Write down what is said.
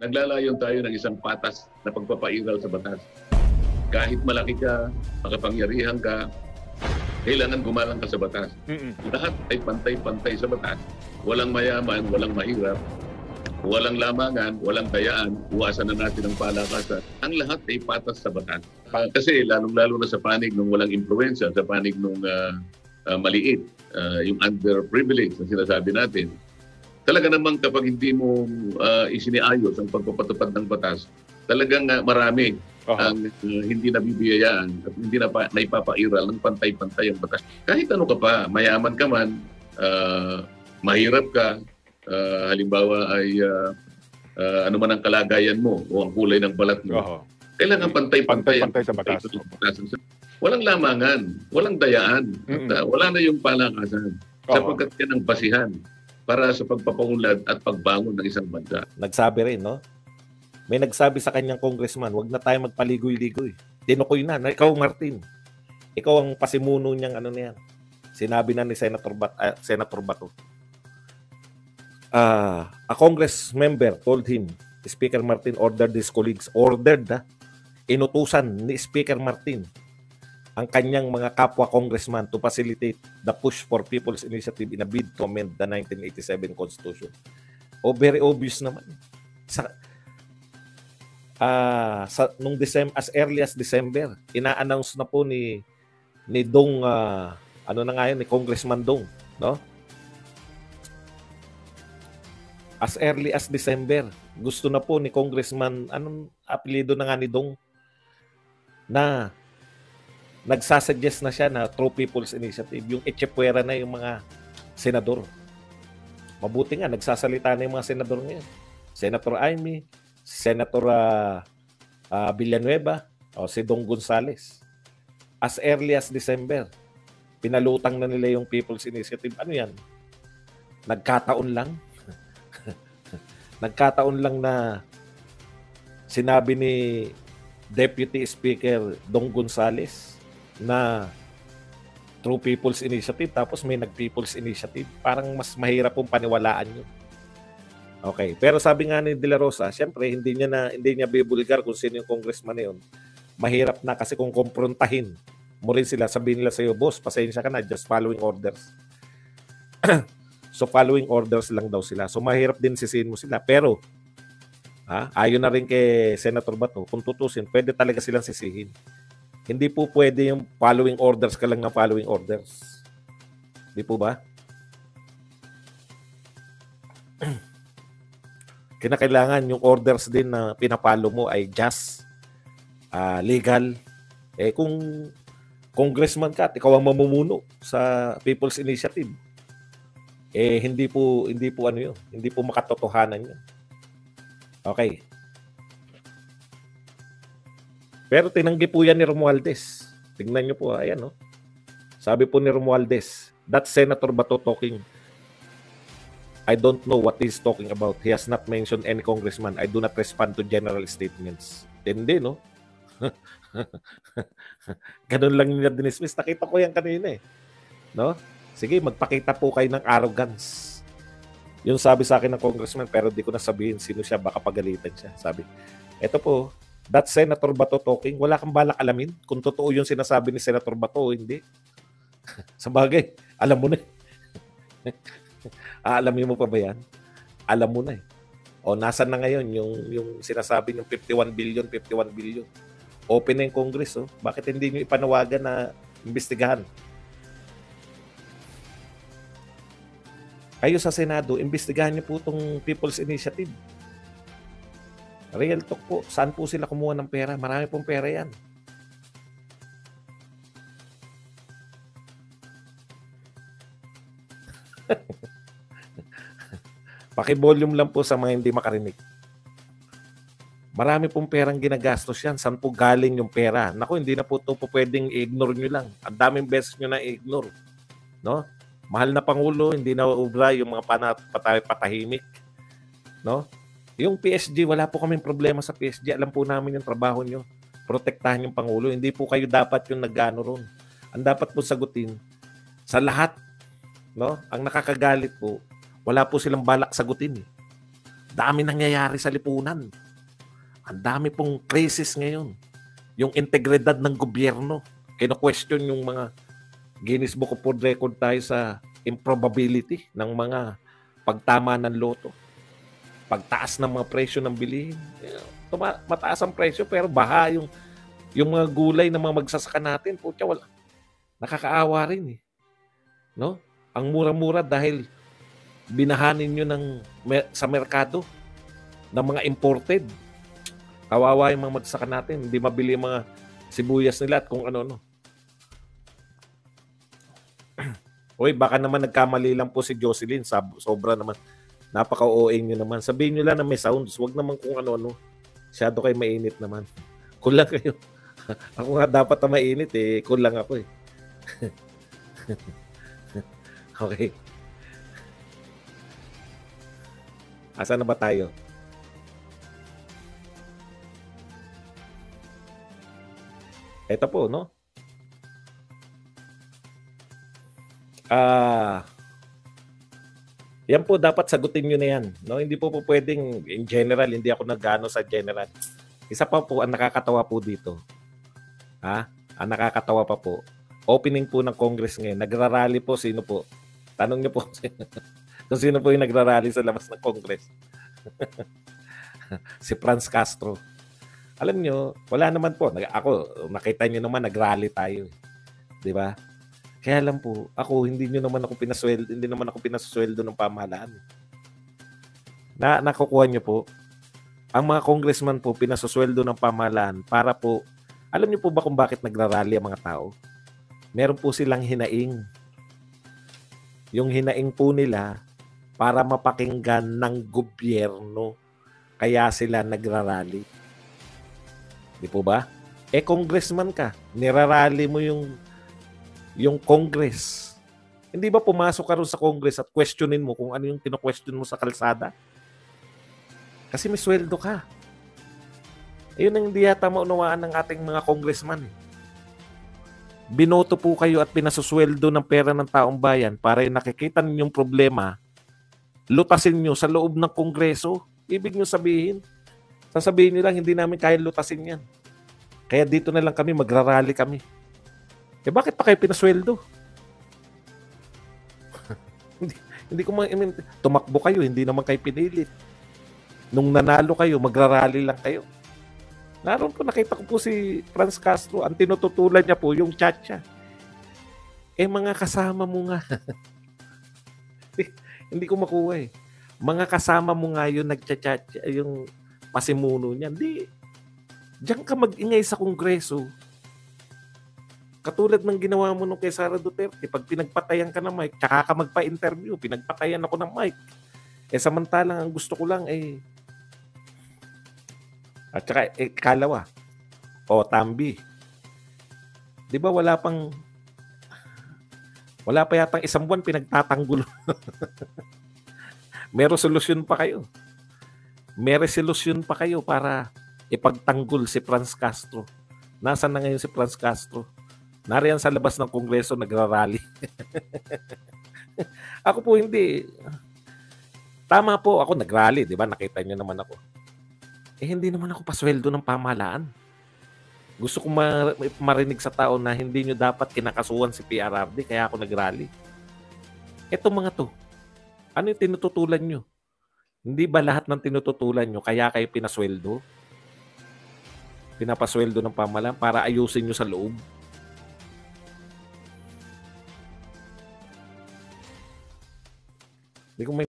Naglalayon tayo ng isang patas na pagpapairal sa batas. Kahit malaki ka, makapangyarihan ka, kailangan gumalang ka sa batas. Lahat ay pantay-pantay sa batas. Walang mayaman, walang mahirap, walang lamangan, walang dayaan, uwasan na natin ang palakasan. Ang lahat ay patas sa batas. Kasi lalong-lalo na sa panig ng walang impluensya, sa panig ng maliit, yung underprivileged na sinasabi natin, talaga namang kapag hindi mo isiniayos ang pagpapatupad ng batas, talagang marami ang hindi nabibiyayaan at hindi na naipapairal ng pantay-pantay ang batas. Kahit ano ka pa, mayaman ka man, mahirap ka, halimbawa ay ano man ang kalagayan mo o ang kulay ng balat mo, kailangan pantay-pantay sa batas. Walang lamangan, walang dayaan, wala na yung palakasan sapagkat yan ang basihan para sa pagpapaunlad at pagbangon ng isang bansa. Nagsabi rin, no? May nagsabi sa kanyang congressman, wag na tayo magpaligoy-ligoy. Tinukoy na. Ikaw, Martin. Ikaw ang pasimuno niyang ano niyan. Sinabi na ni Senator Bato. A Congress member told him, Speaker Martin ordered his colleagues, inutusan ni Speaker Martin ang kanyang mga kapwa congressman to facilitate the push for People's Initiative in a bid to amend the 1987 Constitution. Very obvious naman. Nung as early as December, ina-announce na po ni Dong, ni Congressman Dong, no? As early as December, gusto na po ni Congressman, anong apelyido na nga ni Dong, na nagsasuggest na siya na through People's Initiative, yung echepuera na yung mga senador. Mabuti nga, nagsasalita na yung mga senador ngayon. Senator Amy, Senator Villanueva, o si Dong Gonzales. As early as December, pinalutang na nila yung People's Initiative. Ano yan? Nagkataon lang. Nagkataon lang na sinabi ni Deputy Speaker Dong Gonzales na through People's Initiative, tapos may nag-People's Initiative. Parang mas mahirap pong paniwalaan yun. Okay, pero sabi nga ni De La Rosa, siyempre hindi niya bibulgar kung sino yung congressman na yun. Mahirap na kasi kung kumprontahin mo rin sila, sabihin nila sa iyo, boss, pasensya ka na, just following orders. So following orders lang daw sila. So mahirap din sisihin mo sila. Pero ayon na rin kay Senator Bato, kung tutusin, pwede talaga silang sisihin. Hindi po pwede yung following orders ka lang na following orders. Di po ba? Kinakailangan yung orders din na pinapalo mo ay just, legal. Kung congressman ka at ikaw ang mamumuno sa People's Initiative, hindi po ano yun. Hindi po makatotohanan yun. Okay. Pero tinanggi po yan ni Romualdez. Tingnan nyo po, ayan, no? Sabi po ni Romualdez, that Senator Bato talking, I don't know what he's talking about. He has not mentioned any congressman. I do not respond to general statements. Hindi, no? Ganun lang nila dinismiss. Nakita ko yan kanina, no? Sige, magpakita po kayo ng arrogance. Yung sabi sa akin ng congressman, pero di ko na sabihin sino siya, baka pagalitan siya. Sabi, eto po, that Senator Bato talking, wala kang balak alamin kung totoo yung sinasabi ni Senator Bato o hindi. Sa bagay, alam mo na. Aalamin mo pa ba yan? Alam mo na . O nasan na ngayon yung sinasabi ng 51 billion. Open na yung Congress. Bakit hindi nyo ipanawagan na imbestigahan? Kayo sa Senado, imbestigahan nyo po itong People's Initiative. Real talk po. Saan po sila kumuha ng pera? Marami pong pera yan. Paki-volume lang po sa mga hindi makarinig. Marami pong perang ginagastos yan. Saan po galing yung pera? Naku, hindi na po ito po pwedeng i-ignore nyo lang. Ang daming beses nyo na i-ignore. No? Mahal na Pangulo, hindi na ubra yung mga patahimik. No? Yung PSG, wala po kaming problema sa PSG. Alam po namin yung trabaho nyo. Protektahan yung Pangulo. Hindi po kayo dapat yung nag-ano ron. Ang dapat po sagutin sa lahat. No? Ang nakakagalit po, wala po silang balak sagutin. Dami nangyayari sa lipunan. Ang dami pong crisis ngayon. Yung integridad ng gobyerno. Kino-question yung mga Guinness Book of World Record tayo sa improbability ng mga pagtama ng loto. Pagtaas ng mga presyo ng bilihin. Mataas ang presyo pero baha yung mga gulay ng mga magsasaka natin. Putya, wala. Nakakaawa rin eh. No? Ang mura-mura dahil binahanin nyo sa merkado ng mga imported. Kawawa yung mga magsasaka natin. Hindi mabili yung mga sibuyas nila at kung ano-ano. Uy, baka naman nagkamali lang po si Jocelyn. Sobra naman. Napaka-OA nyo naman. Sabihin nyo lang na may sounds. Huwag naman kung ano-ano. Masyado kayo mainit naman. Cool lang kayo. Ako nga dapat na mainit eh. Cool lang ako eh. Okay. Asa na ba tayo? Ito po, no? Yan po, dapat sagutin nyo na yan. No? Hindi po pwedeng in general, hindi ako nag-ano sa general. Isa pa po, ang nakakatawa po dito. Ang nakakatawa pa po. Opening po ng Congress ngayon. Nagrarally po, sino po? Tanong nyo po kung sino po yung nagrarally sa labas ng Congress. Si Franz Castro. Alam nyo, wala naman po. Ako, nakita nyo naman, nagrally tayo. Di ba? Kaya lang po, hindi naman ako pinasweldo ng pamahalaan. Nakukuha nyo po, ang mga congressman po, pinasweldo ng pamahalaan para po, alam nyo po ba kung bakit nagrarally ang mga tao? Meron po silang hinaing. Yung hinaing po nila para mapakinggan ng gobyerno. Kaya sila nagrarally. Di po ba? Congressman ka. Nirarally mo yung Congress. Hindi ba pumasok ka rin sa Congress at questionin mo kung ano yung kino-question mo sa kalsada? Kasi may sweldo ka. Ayun ang hindi yata maunawaan ng ating mga congressman. Binoto po kayo at pinasusweldo ng pera ng taong bayan para yung nakikita ninyong problema, lutasin nyo sa loob ng Kongreso. Ibig nyo sabihin, sasabihin nyo lang, hindi namin kaya lutasin yan. Kaya dito na lang kami, magrarally kami. Bakit pa kayo pinasweldo? hindi ko tumakbo kayo, hindi naman kayo pinilit. Nung nanalo kayo, magrarally lang kayo. Naroon po, nakita ko po si Franz Castro, ang tinututulan niya po, yung chacha. Mga kasama mo nga. Hindi ko makuha eh. Mga kasama mo nga yung nagchachacha, yung pasimuno niya. Hindi. Diyan ka mag-ingay sa Kongreso. Katulad ng ginawa mo nung kay Sara Duterte, pag pinagpatayan ka ng mic, tsaka ka magpa-interview, pinagpatayan ako ng mic. Samantalang ang gusto ko lang at saka kalawa, Tambi. Di ba wala pa yatang isang buwan pinagtatanggol. May resolution pa kayo. May resolution pa kayo para ipagtanggol si Franz Castro. Nasaan na ngayon si Franz Castro? Nariyan sa labas ng Kongreso, nagrarally. Ako po hindi. Tama po, ako nagrally, di ba? Nakita niyo naman ako. Hindi naman ako pasweldo ng pamahalaan. Gusto ko marinig sa tao na hindi nyo dapat kinakasuhan si PRRD, kaya ako nagrally. Ito mga to, ano yung tinututulan nyo? Hindi ba lahat ng tinututulan nyo, kaya kayo pinasweldo? Pinapasweldo ng pamahalaan para ayusin nyo sa loob? Hindi ko may